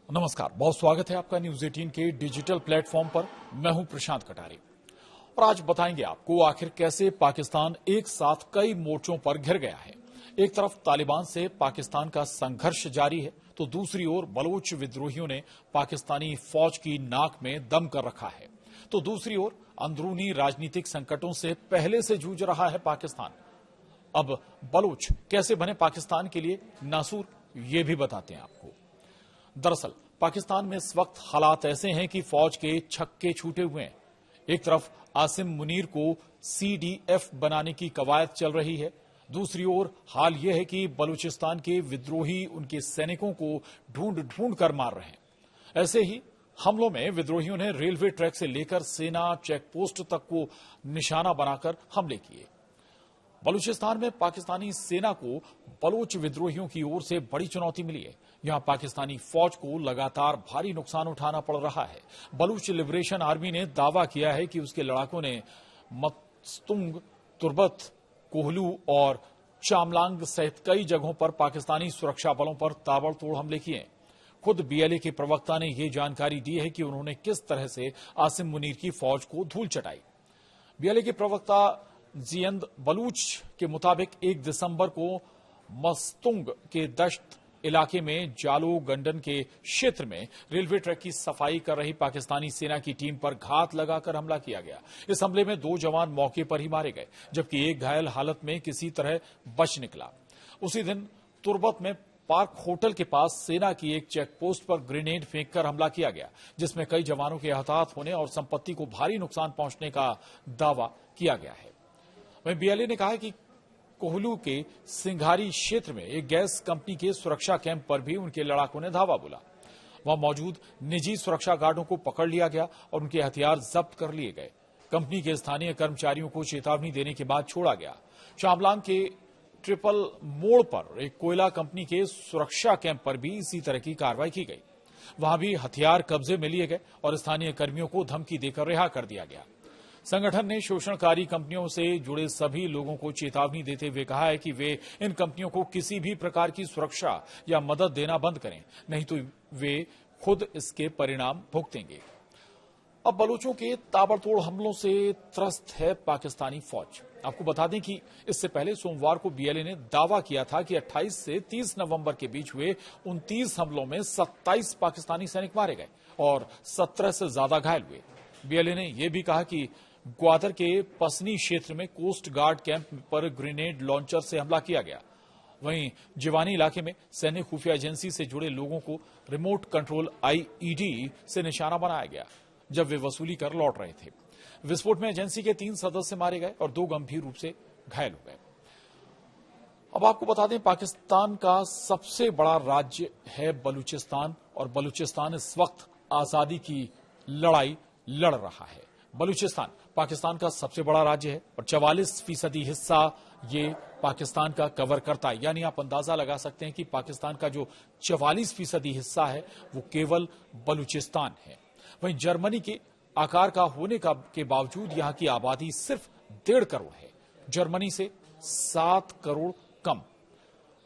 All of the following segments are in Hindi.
नमस्कार, बहुत स्वागत है आपका न्यूज 18 के डिजिटल प्लेटफॉर्म पर। मैं हूं प्रशांत कटारे और आज बताएंगे आपको आखिर कैसे पाकिस्तान एक साथ कई मोर्चों पर घिर गया है। एक तरफ तालिबान से पाकिस्तान का संघर्ष जारी है, तो दूसरी ओर बलोच विद्रोहियों ने पाकिस्तानी फौज की नाक में दम कर रखा है। तो दूसरी ओर अंदरूनी राजनीतिक संकटों से पहले से जूझ रहा है पाकिस्तान। अब बलोच कैसे बने पाकिस्तान के लिए नासूर, ये भी बताते हैं आपको। दरअसल पाकिस्तान में इस वक्त हालात ऐसे हैं कि फौज के छक्के छूटे हुए हैं। एक तरफ आसिम मुनीर को CDF बनाने की कवायद चल रही है, दूसरी ओर हाल यह है कि बलूचिस्तान के विद्रोही उनके सैनिकों को ढूंढ ढूंढ कर मार रहे हैं। ऐसे ही हमलों में विद्रोहियों ने रेलवे ट्रैक से लेकर सेना चेकपोस्ट तक को निशाना बनाकर हमले किए। बलूचिस्तान में पाकिस्तानी सेना को बलोच विद्रोहियों की ओर से बड़ी चुनौती मिली है। यहां पाकिस्तानी फौज को लगातार भारी नुकसान उठाना पड़ रहा है। बलूच लिबरेशन आर्मी ने दावा किया है कि उसके लड़ाकों ने मस्तुंग, तुर्बत, कोहलू और चामलांग सहित कई जगहों पर पाकिस्तानी सुरक्षा बलों पर ताबड़तोड़ हमले किए। खुद BLA के प्रवक्ता ने यह जानकारी दी है कि उन्होंने किस तरह से आसिम मुनीर की फौज को धूल चटाई। BLA के प्रवक्ता जियंद बलूच के मुताबिक 1 दिसंबर को मस्तुंग के दश्त इलाके में जालो गंडन के क्षेत्र में रेलवे ट्रैक की सफाई कर रही पाकिस्तानी सेना की टीम पर घात लगाकर हमला किया गया। इस हमले में 2 जवान मौके पर ही मारे गए, जबकि एक घायल हालत में किसी तरह बच निकला। उसी दिन तुर्बत में पार्क होटल के पास सेना की एक चेकपोस्ट पर ग्रेनेड फेंककर हमला किया गया, जिसमें कई जवानों के हताहत होने और संपत्ति को भारी नुकसान पहुंचने का दावा किया गया है। वहीं BLA ने कहा है कि कोहलू के सिंघारी क्षेत्र में एक गैस कंपनी के सुरक्षा कैंप पर भी उनके लड़ाकों ने धावा बोला। वहां मौजूद निजी सुरक्षा गार्डों को पकड़ लिया गया और उनके हथियार जब्त कर लिए गए। कंपनी के स्थानीय कर्मचारियों को चेतावनी देने के बाद छोड़ा गया। चामलांग के ट्रिपल मोड़ पर एक कोयला कंपनी के सुरक्षा कैंप पर भी इसी तरह की कार्रवाई की गई। वहां भी हथियार कब्जे में लिए गए और स्थानीय कर्मियों को धमकी देकर रिहा कर दिया गया। संगठन ने शोषणकारी कंपनियों से जुड़े सभी लोगों को चेतावनी देते हुए कहा है कि वे इन कंपनियों को किसी भी प्रकार की सुरक्षा या मदद देना बंद करें, नहीं तो वे खुद इसके परिणाम भुगतेंगे। अब बलूचों के ताबड़तोड़ हमलों से त्रस्त है पाकिस्तानी फौज। आपको बता दें कि इससे पहले सोमवार को BLA ने दावा किया था कि 28 से 30 नवंबर के बीच हुए 29 हमलों में 27 पाकिस्तानी सैनिक मारे गए और 17 से ज्यादा घायल हुए। BLA ने यह भी कहा कि ग्वादर के पसनी क्षेत्र में कोस्ट गार्ड कैंप पर ग्रेनेड लॉन्चर से हमला किया गया। वहीं जिवानी इलाके में सैन्य खुफिया एजेंसी से जुड़े लोगों को रिमोट कंट्रोल IED से निशाना बनाया गया जब वे वसूली कर लौट रहे थे। विस्फोट में एजेंसी के 3 सदस्य मारे गए और 2 गंभीर रूप से घायल हो गए। अब आपको बता दें, पाकिस्तान का सबसे बड़ा राज्य है बलूचिस्तान और बलूचिस्तान इस वक्त आजादी की लड़ाई लड़ रहा है। बलूचिस्तान पाकिस्तान का सबसे बड़ा राज्य है और 44% हिस्सा ये पाकिस्तान का कवर करता है। यानी आप अंदाजा लगा सकते हैं कि पाकिस्तान का जो 44% हिस्सा है वो केवल बलूचिस्तान है। वहीं जर्मनी के आकार का होने के बावजूद यहां की आबादी सिर्फ 1.5 करोड़ है, जर्मनी से 7 करोड़ कम।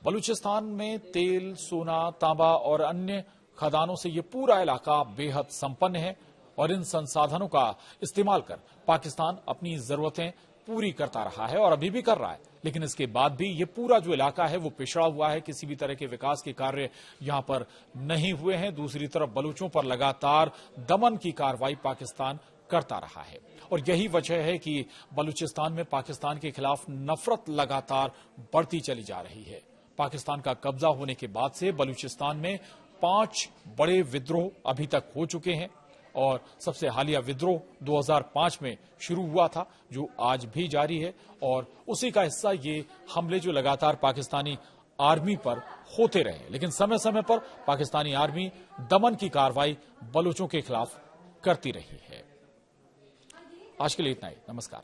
बलूचिस्तान में तेल, सोना, तांबा और अन्य खदानों से ये पूरा इलाका बेहद संपन्न है और इन संसाधनों का इस्तेमाल कर पाकिस्तान अपनी जरूरतें पूरी करता रहा है और अभी भी कर रहा है। लेकिन इसके बाद भी ये पूरा जो इलाका है वो पिछड़ा हुआ है, किसी भी तरह के विकास के कार्य यहां पर नहीं हुए हैं। दूसरी तरफ बलूचों पर लगातार दमन की कार्रवाई पाकिस्तान करता रहा है और यही वजह है कि बलूचिस्तान में पाकिस्तान के खिलाफ नफरत लगातार बढ़ती चली जा रही है। पाकिस्तान का कब्जा होने के बाद से बलूचिस्तान में 5 बड़े विद्रोह अभी तक हो चुके हैं और सबसे हालिया विद्रोह 2005 में शुरू हुआ था, जो आज भी जारी है और उसी का हिस्सा ये हमले जो लगातार पाकिस्तानी आर्मी पर होते रहे। लेकिन समय समय पर पाकिस्तानी आर्मी दमन की कार्रवाई बलूचों के खिलाफ करती रही है। आज के लिए इतना ही। नमस्कार।